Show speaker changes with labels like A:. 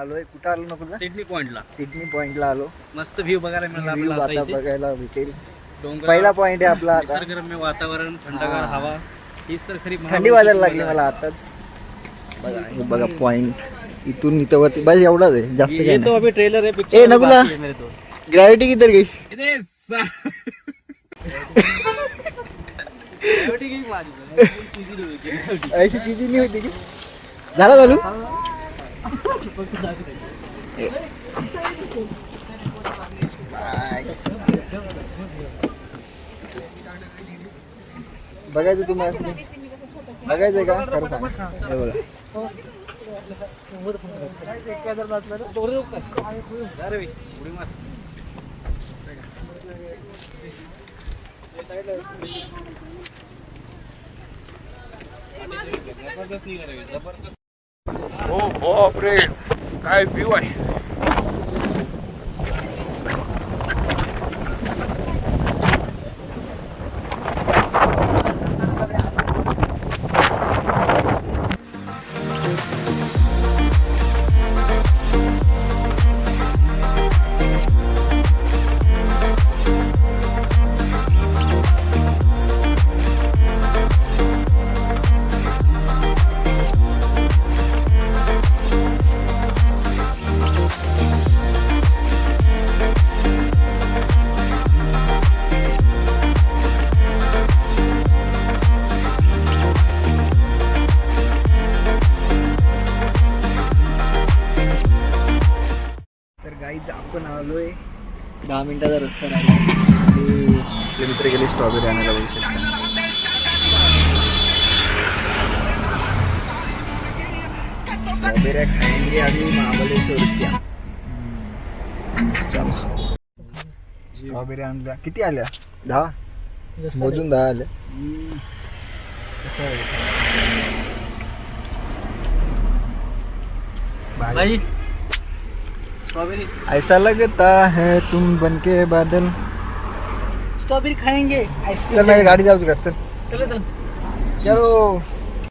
A: आलोय. कुठं आलो नको
B: सिडनी पॉइंटला.
A: सिडनी पॉइंटला आलो.
B: मस्त व्ह्यू बघायला मिळाला
A: View
B: आपल्याला
A: आता
B: आता इथे.
A: बघायला भेटेल.
B: डोंगर,
A: पहिला पॉइंट आहे आपला आता.
B: निसर्गरम्य वातावरण, थंडगार
A: हा.
B: हवा. हीच तर खरी
A: थंडी वाजायला लागली मला आताच. बघा हे बघा पॉइंट इथून इथं वरती बस एवढाच आहे, जास्त काही
B: ये तो
A: नाही.
B: अभी ट्रेलर है,
A: ए,
B: पिक्चर
A: नकुला.
B: बाकी है मेरे दोस्त.
A: ग्रॅव्हिटी किधर गई? ऐसी चीज ही नहीं होती की. झाला चालू. बघायचं तुम्ही असं बघायचंय का खरं सांग. हे बघा
C: ओ बाप रे काय व्ह्यू आहे.
A: तर गाईज आपण आलोय 10 मिनिटाचा रस्ता राहिला आणि आपले मित्र गेले स्ट्रॉबेरी आणायला. बघू शकता स्ट्रॉबेऱ्या खाएंगे अभी महाबलेश्वर क्या. चला स्ट्रॉबेरी आणल्या. किती आल्या? 10 मोजून 10 आल्या.
B: भाई स्ट्रॉबेरी
A: ऐसा लगता है तुम बनके बादल.
B: स्ट्रॉबेरी खाएंगे.
A: चल मेरी गाड़ी जाऊ का. चल
B: चलो चल.
A: चलो